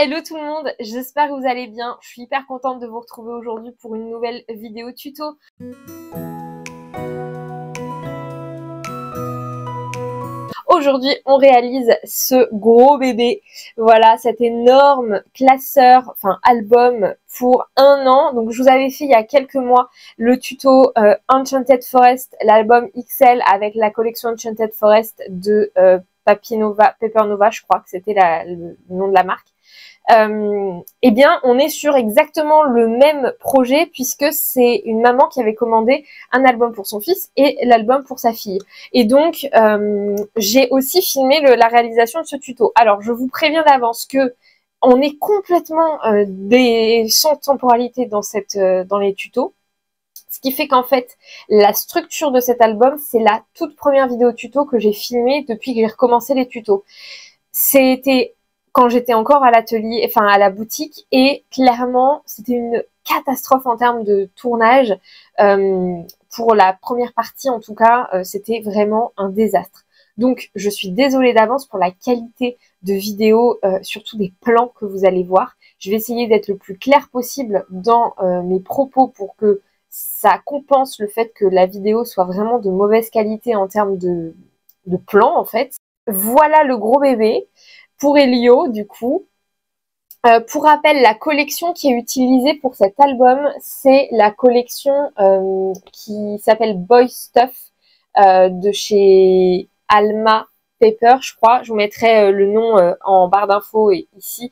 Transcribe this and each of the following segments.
Hello tout le monde, j'espère que vous allez bien. Je suis hyper contente de vous retrouver aujourd'hui pour une nouvelle vidéo tuto. Aujourd'hui, on réalise ce gros bébé. Voilà, cet énorme classeur, enfin album pour 1 an. Donc, je vous avais fait il y a quelques mois le tuto Enchanted Forest, l'album XL avec la collection Enchanted Forest de Paper Nova, je crois que c'était le nom de la marque. Eh bien, on est sur exactement le même projet puisque c'est une maman qui avait commandé un album pour son fils et l'album pour sa fille. Et donc, j'ai aussi filmé la réalisation de ce tuto. Alors, je vous préviens d'avance que on est complètement sans temporalité dans les tutos. Ce qui fait qu'en fait, la structure de cet album, c'est la toute première vidéo tuto que j'ai filmée depuis que j'ai recommencé les tutos. C'était quand j'étais encore à l'atelier, enfin à la boutique, et clairement c'était une catastrophe en termes de tournage. Pour la première partie en tout cas, c'était vraiment un désastre. Donc je suis désolée d'avance pour la qualité de vidéo, surtout des plans que vous allez voir. Je vais essayer d'être le plus clair possible dans mes propos pour que ça compense le fait que la vidéo soit vraiment de mauvaise qualité en termes de plans en fait. Voilà le gros bébé pour Elio du coup. Pour rappel, la collection qui est utilisée pour cet album, c'est la collection qui s'appelle Boy Stuff de chez Alma Paper, je crois. Je vous mettrai le nom en barre d'infos ici.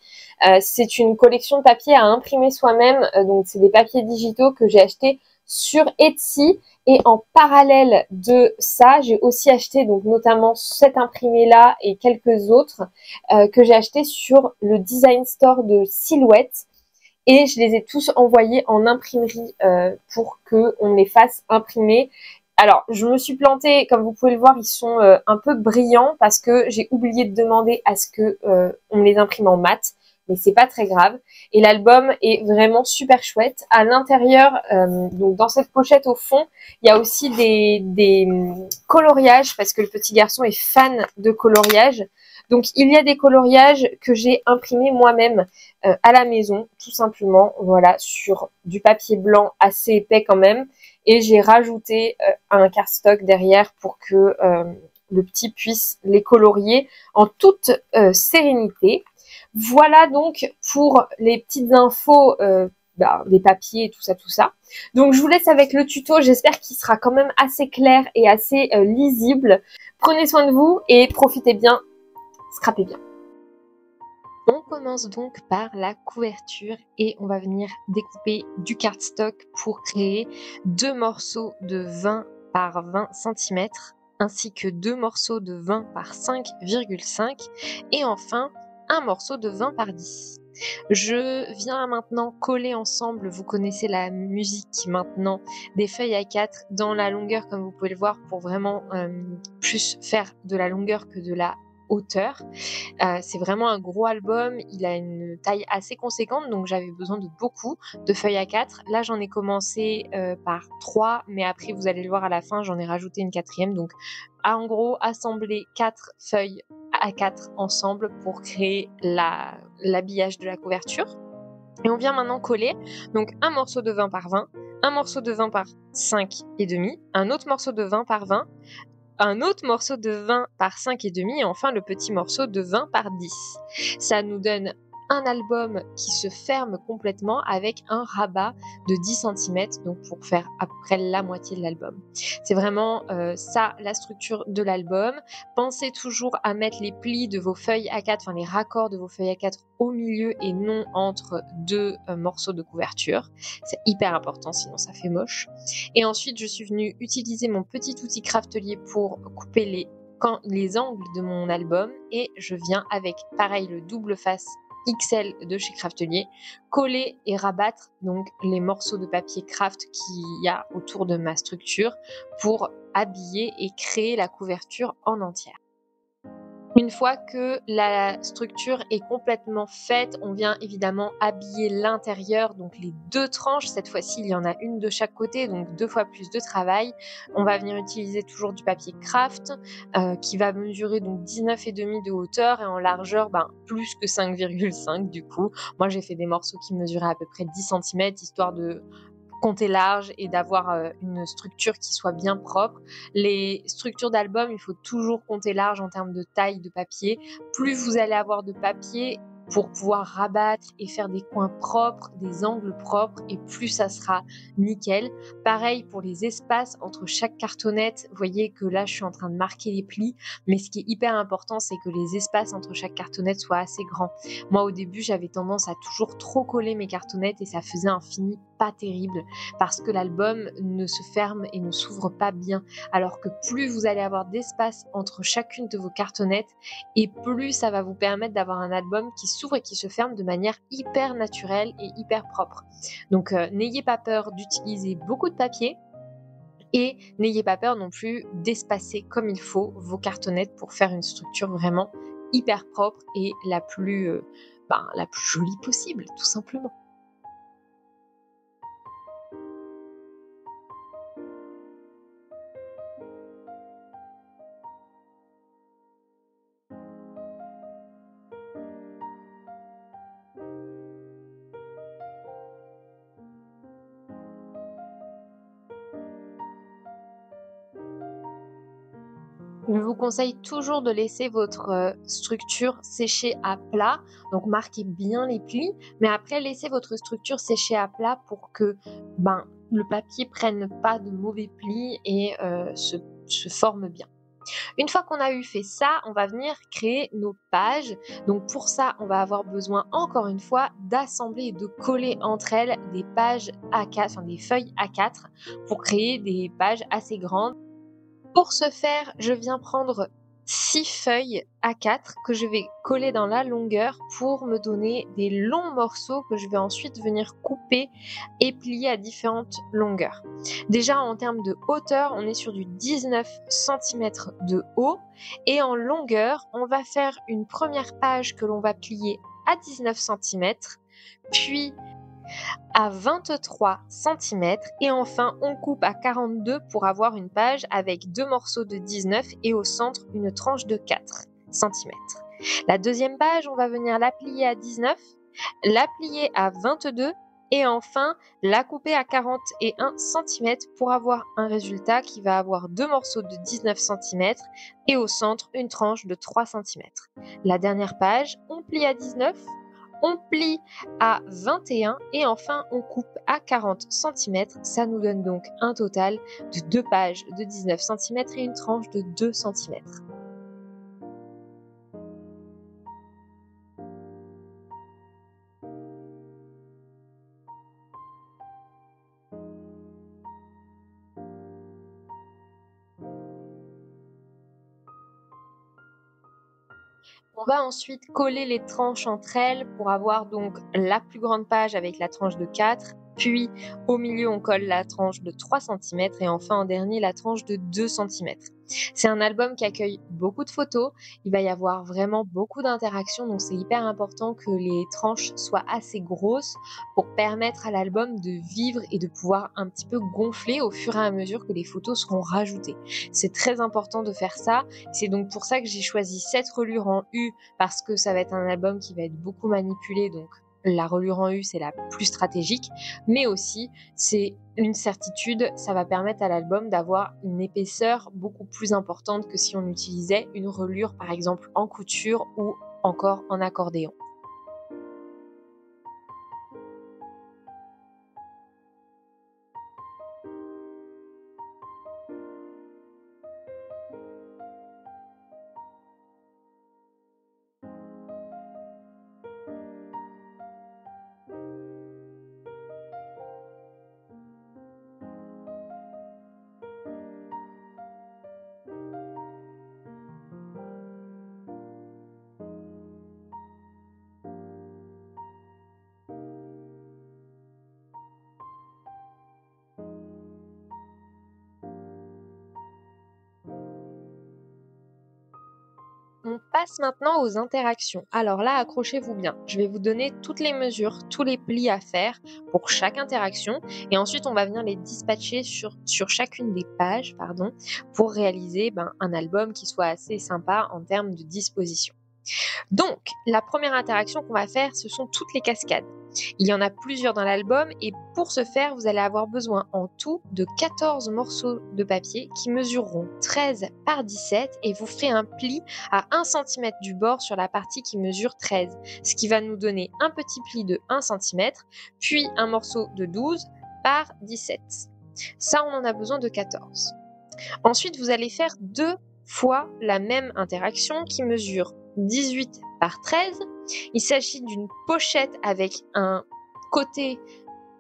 C'est une collection de papier à imprimer soi-même. Donc, c'est des papiers digitaux que j'ai achetés sur Etsy. Et en parallèle de ça, j'ai aussi acheté donc notamment cet imprimé-là et quelques autres que j'ai acheté sur le design store de Silhouette. Et je les ai tous envoyés en imprimerie pour qu'on les fasse imprimer. Alors, je me suis plantée, comme vous pouvez le voir, ils sont un peu brillants parce que j'ai oublié de demander à ce que on les imprime en mat, mais c'est pas très grave. Et l'album est vraiment super chouette. À l'intérieur, donc dans cette pochette au fond, il y a aussi des coloriages parce que le petit garçon est fan de coloriage. Donc, il y a des coloriages que j'ai imprimés moi-même à la maison, tout simplement, voilà, sur du papier blanc assez épais quand même. Et j'ai rajouté un cardstock derrière pour que le petit puisse les colorier en toute sérénité. Voilà donc pour les petites infos des papiers et tout ça, tout ça. Donc, je vous laisse avec le tuto. J'espère qu'il sera quand même assez clair et assez lisible. Prenez soin de vous et profitez bien. Scrapez bien. On commence donc par la couverture et on va venir découper du cardstock pour créer 2 morceaux de 20 par 20 cm ainsi que 2 morceaux de 20 par 5,5 et enfin un morceau de 20 par 10. Je viens maintenant coller ensemble, vous connaissez la musique maintenant, des feuilles A4 dans la longueur comme vous pouvez le voir pour vraiment plus faire de la longueur que de la hauteur. C'est vraiment un gros album, il a une taille assez conséquente donc j'avais besoin de beaucoup de feuilles A4. Là j'en ai commencé par 3 mais après vous allez le voir à la fin j'en ai rajouté une 4e donc en gros assembler 4 feuilles A4 ensemble pour créer l'habillage de la couverture. Et on vient maintenant coller donc un morceau de 20 par 20, un morceau de 20 par 5,5, un autre morceau de 20 par 20, un autre morceau de 20 par 5,5 et enfin le petit morceau de 20 par 10. Ça nous donne un album qui se ferme complètement avec un rabat de 10 cm, donc pour faire à peu près la moitié de l'album. C'est vraiment ça la structure de l'album. Pensez toujours à mettre les plis de vos feuilles A4, enfin les raccords de vos feuilles A4 au milieu et non entre 2 morceaux de couverture. C'est hyper important, sinon ça fait moche. Et ensuite, je suis venue utiliser mon petit outil craftelier pour couper les angles de mon album et je viens avec, pareil, le double face XL de chez Craftelier, coller et rabattre donc les morceaux de papier craft qu'il y a autour de ma structure pour habiller et créer la couverture en entière. Une fois que la structure est complètement faite, on vient évidemment habiller l'intérieur, donc les 2 tranches. Cette fois-ci, il y en a une de chaque côté, donc 2 fois plus de travail. On va venir utiliser toujours du papier craft, qui va mesurer donc 19,5 de hauteur et en largeur, plus que 5,5 du coup. Moi, j'ai fait des morceaux qui mesuraient à peu près 10 centimètres, histoire de compter large et d'avoir une structure qui soit bien propre. Les structures d'album, il faut toujours compter large en termes de taille de papier. Plus vous allez avoir de papier pour pouvoir rabattre et faire des coins propres, des angles propres, et plus ça sera nickel. Pareil pour les espaces entre chaque cartonnette. Vous voyez que là, je suis en train de marquer les plis, mais ce qui est hyper important, c'est que les espaces entre chaque cartonnette soient assez grands. Moi, au début, j'avais tendance à toujours trop coller mes cartonnettes et ça faisait un fini pas terrible parce que l'album ne se ferme et ne s'ouvre pas bien. Alors que plus vous allez avoir d'espace entre chacune de vos cartonnettes et plus ça va vous permettre d'avoir un album qui s'ouvre et qui se ferme de manière hyper naturelle et hyper propre. Donc n'ayez pas peur d'utiliser beaucoup de papier. Et n'ayez pas peur non plus d'espacer comme il faut vos cartonnettes pour faire une structure vraiment hyper propre et la plus jolie possible, tout simplement. Je vous conseille toujours de laisser votre structure sécher à plat, donc marquez bien les plis, mais après laissez votre structure sécher à plat pour que le papier prenne pas de mauvais plis et se forme bien. Une fois qu'on a eu fait ça, on va venir créer nos pages. Donc pour ça, on va avoir besoin encore une fois d'assembler et de coller entre elles des pages A4, enfin des feuilles A4 pour créer des pages assez grandes. Pour ce faire, je viens prendre 6 feuilles A4 que je vais coller dans la longueur pour me donner des longs morceaux que je vais ensuite venir couper et plier à différentes longueurs. Déjà en termes de hauteur, on est sur du 19 centimètres de haut et en longueur, on va faire une première page que l'on va plier à 19 centimètres, puis à 23 centimètres et enfin on coupe à 42 pour avoir une page avec 2 morceaux de 19 et au centre une tranche de 4 centimètres. La deuxième page, on va venir la plier à 19, la plier à 22 et enfin la couper à 41 centimètres pour avoir un résultat qui va avoir 2 morceaux de 19 centimètres et au centre une tranche de 3 centimètres. La dernière page, on plie à 19, on plie à 21 et enfin on coupe à 40 centimètres. Ça nous donne donc un total de 2 pages de 19 centimètres et une tranche de 2 centimètres. On va ensuite coller les tranches entre elles pour avoir donc la plus grande page avec la tranche de 4, puis au milieu on colle la tranche de 3 centimètres et enfin en dernier la tranche de 2 centimètres. C'est un album qui accueille beaucoup de photos, il va y avoir vraiment beaucoup d'interactions, donc c'est hyper important que les tranches soient assez grosses pour permettre à l'album de vivre et de pouvoir un petit peu gonfler au fur et à mesure que les photos seront rajoutées. C'est très important de faire ça, c'est donc pour ça que j'ai choisi cette relure en U parce que ça va être un album qui va être beaucoup manipulé, donc la relure en U c'est la plus stratégique, mais aussi c'est une certitude, ça va permettre à l'album d'avoir une épaisseur beaucoup plus importante que si on utilisait une relure par exemple en couture ou encore en accordéon. on passe maintenant aux interactions. Alors là, accrochez-vous bien. Je vais vous donner toutes les mesures, tous les plis à faire pour chaque interaction. Et ensuite, on va venir les dispatcher sur chacune des pages, pour réaliser un album qui soit assez sympa en termes de disposition. Donc, la première interaction qu'on va faire, ce sont toutes les cascades. Il y en a plusieurs dans l'album et pour ce faire, vous allez avoir besoin en tout de 14 morceaux de papier qui mesureront 13 par 17 et vous ferez un pli à 1 cm du bord sur la partie qui mesure 13, ce qui va nous donner un petit pli de 1 cm, puis un morceau de 12 par 17. Ça, on en a besoin de 14. Ensuite, vous allez faire 2 fois la même interaction qui mesure 18 par 13. Il s'agit d'une pochette avec un côté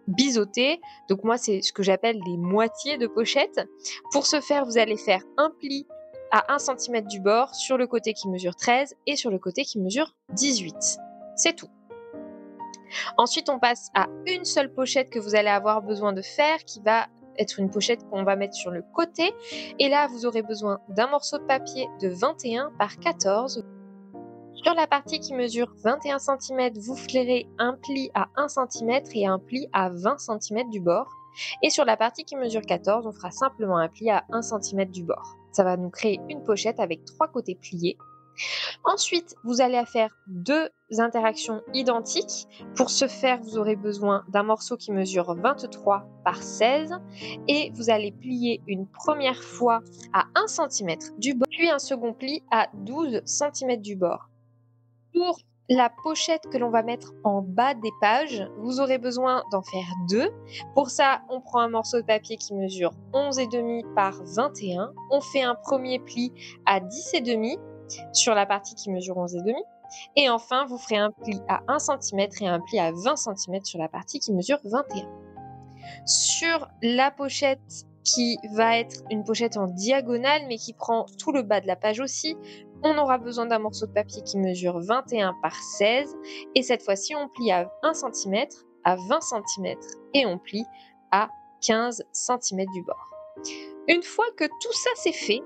biseauté. Donc moi, c'est ce que j'appelle des moitiés de pochette. Pour ce faire, vous allez faire un pli à 1 cm du bord sur le côté qui mesure 13 et sur le côté qui mesure 18. C'est tout. Ensuite, on passe à une seule pochette que vous allez avoir besoin de faire qui va être une pochette qu'on va mettre sur le côté. Et là, vous aurez besoin d'un morceau de papier de 21 par 14. Sur la partie qui mesure 21 cm, vous ferez un pli à 1 cm et un pli à 20 cm du bord. Et sur la partie qui mesure 14, on fera simplement un pli à 1 cm du bord. Ça va nous créer une pochette avec 3 côtés pliés. Ensuite, vous allez faire 2 interactions identiques. Pour ce faire, vous aurez besoin d'un morceau qui mesure 23 par 16 et vous allez plier une première fois à 1 cm du bord, puis un second pli à 12 cm du bord. Pour la pochette que l'on va mettre en bas des pages, vous aurez besoin d'en faire 2. Pour ça, on prend un morceau de papier qui mesure 11,5 par 21. On fait un premier pli à 10,5 sur la partie qui mesure 11,5. Et enfin, vous ferez un pli à 1 cm et un pli à 20 cm sur la partie qui mesure 21. Sur la pochette qui va être une pochette en diagonale mais qui prend tout le bas de la page aussi, on aura besoin d'un morceau de papier qui mesure 21 par 16 et cette fois-ci on plie à 1 cm, à 20 cm et on plie à 15 cm du bord. Une fois que tout ça c'est fait,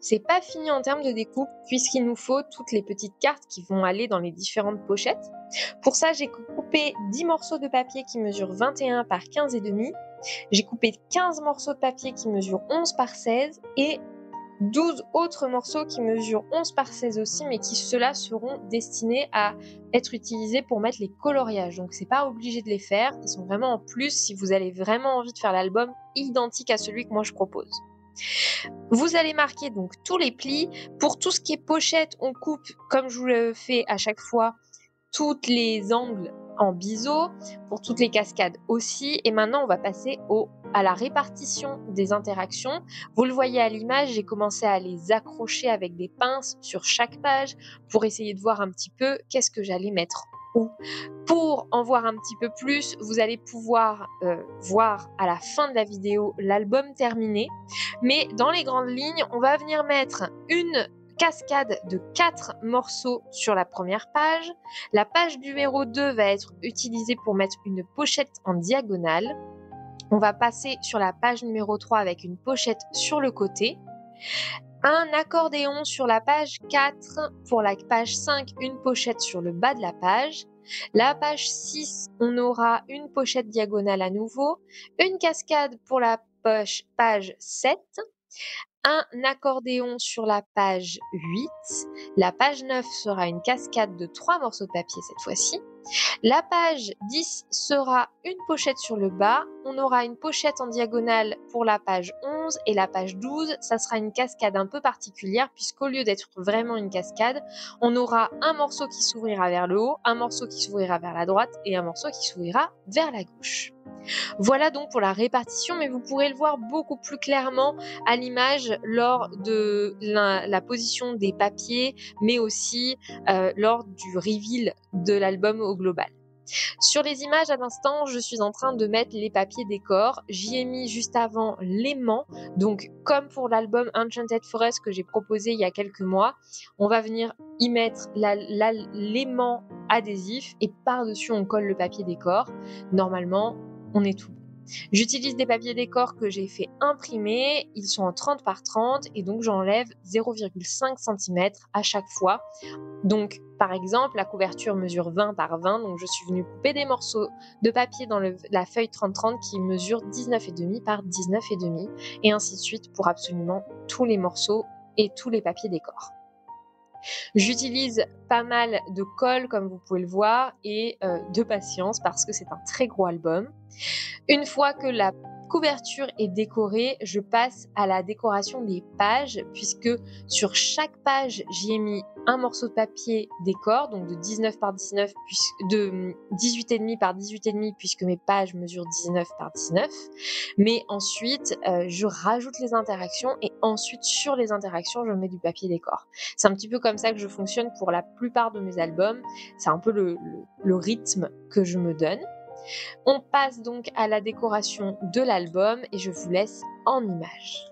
c'est pas fini en termes de découpe puisqu'il nous faut toutes les petites cartes qui vont aller dans les différentes pochettes. Pour ça, j'ai coupé 10 morceaux de papier qui mesurent 21 par 15,5. J'ai coupé 15 morceaux de papier qui mesurent 11 par 16 et 12 autres morceaux qui mesurent 11 par 16 aussi, mais qui ceux-là seront destinés à être utilisés pour mettre les coloriages. Donc c'est pas obligé de les faire, ils sont vraiment en plus si vous avez vraiment envie de faire l'album identique à celui que moi je propose. Vous allez marquer donc tous les plis. Pour tout ce qui est pochette, on coupe, comme je vous le fais à chaque fois, tous les angles en biseau, pour toutes les cascades aussi. Et maintenant, on va passer à la répartition des interactions. Vous le voyez à l'image, j'ai commencé à les accrocher avec des pinces sur chaque page pour essayer de voir un petit peu qu'est-ce que j'allais mettre où. Pour en voir un petit peu plus, vous allez pouvoir voir à la fin de la vidéo l'album terminé. Mais dans les grandes lignes, on va venir mettre une cascade de 4 morceaux sur la première page. La page numéro 2 va être utilisée pour mettre une pochette en diagonale. On va passer sur la page numéro 3 avec une pochette sur le côté. Un accordéon sur la page 4. Pour la page 5, une pochette sur le bas de la page. La page 6, on aura une pochette diagonale à nouveau. Une cascade pour la page 7. Un accordéon sur la page 8. La page 9 sera une cascade de 3 morceaux de papier cette fois-ci. La page 10 sera une pochette sur le bas. On aura une pochette en diagonale pour la page 11 et la page 12, ça sera une cascade un peu particulière puisqu'au lieu d'être vraiment une cascade, on aura un morceau qui s'ouvrira vers le haut, un morceau qui s'ouvrira vers la droite et un morceau qui s'ouvrira vers la gauche. Voilà donc pour la répartition, mais vous pourrez le voir beaucoup plus clairement à l'image lors de la position des papiers, mais aussi lors du reveal de l'album au global. Sur les images à l'instant, je suis en train de mettre les papiers décor. J'y ai mis juste avant l'aimant. Donc, comme pour l'album Enchanted Forest que j'ai proposé il y a quelques mois, on va venir y mettre l'aimant adhésif et par-dessus, on colle le papier décor. Normalement, on est tout bon. J'utilise des papiers décor que j'ai fait imprimer, ils sont en 30 par 30 et donc j'enlève 0,5 cm à chaque fois. Donc par exemple, la couverture mesure 20 par 20, donc je suis venue couper des morceaux de papier dans la feuille 30-30 qui mesure 19,5 par 19,5 et ainsi de suite pour absolument tous les morceaux et tous les papiers décor. J'utilise pas mal de colle comme vous pouvez le voir et de patience parce que c'est un très gros album. Une fois que la couverture est décorée, je passe à la décoration des pages puisque sur chaque page, j'y ai mis un morceau de papier décor, donc de 19 par 19, de 18,5 par 18,5 puisque mes pages mesurent 19 par 19. Mais ensuite, je rajoute les interactions et ensuite sur les interactions, je mets du papier décor. C'est un petit peu comme ça que je fonctionne pour la plupart de mes albums. C'est un peu le rythme que je me donne. On passe donc à la décoration de l'album et je vous laisse en images.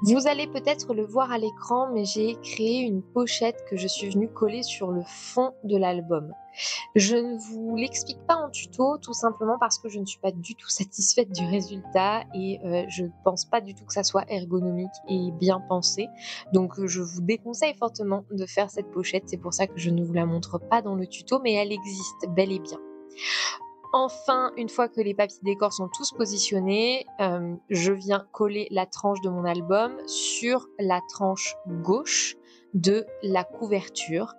Vous allez peut-être le voir à l'écran, mais j'ai créé une pochette que je suis venue coller sur le fond de l'album. Je ne vous l'explique pas en tuto, tout simplement parce que je ne suis pas du tout satisfaite du résultat et je ne pense pas du tout que ça soit ergonomique et bien pensé. Donc je vous déconseille fortement de faire cette pochette, c'est pour ça que je ne vous la montre pas dans le tuto, mais elle existe bel et bien. Enfin, une fois que les papiers décors sont tous positionnés, je viens coller la tranche de mon album sur la tranche gauche de la couverture.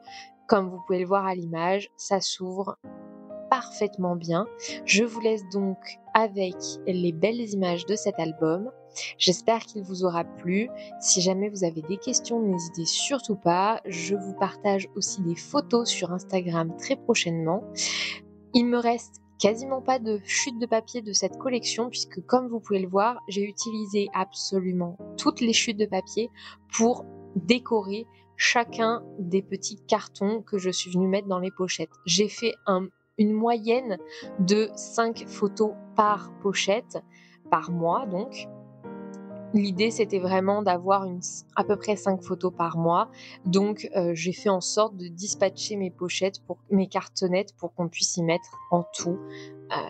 Comme vous pouvez le voir à l'image, ça s'ouvre parfaitement bien. Je vous laisse donc avec les belles images de cet album. J'espère qu'il vous aura plu. Si jamais vous avez des questions, n'hésitez surtout pas. Je vous partage aussi des photos sur Instagram très prochainement. Il me reste quasiment pas de chutes de papier de cette collection puisque comme vous pouvez le voir, j'ai utilisé absolument toutes les chutes de papier pour décorer chacun des petits cartons que je suis venue mettre dans les pochettes. J'ai fait une moyenne de 5 photos par pochette, par mois donc. L'idée, c'était vraiment d'avoir à peu près 5 photos par mois. Donc, j'ai fait en sorte de dispatcher mes pochettes, mes cartonnettes, pour qu'on puisse y mettre en tout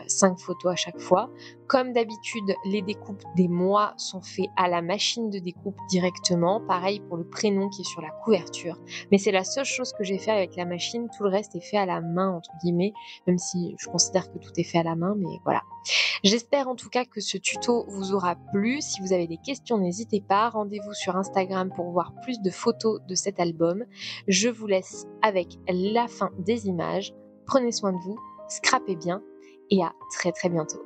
5 photos à chaque fois. Comme d'habitude, les découpes des mois sont faits à la machine de découpe directement. Pareil pour le prénom qui est sur la couverture. Mais c'est la seule chose que j'ai fait avec la machine. Tout le reste est fait à la main, entre guillemets. Même si je considère que tout est fait à la main, mais voilà. J'espère en tout cas que ce tuto vous aura plu. Si vous avez des questions, n'hésitez pas. Rendez-vous sur Instagram pour voir plus de photos de cet album. Je vous laisse avec la fin des images. Prenez soin de vous, scrapez bien et à très très bientôt.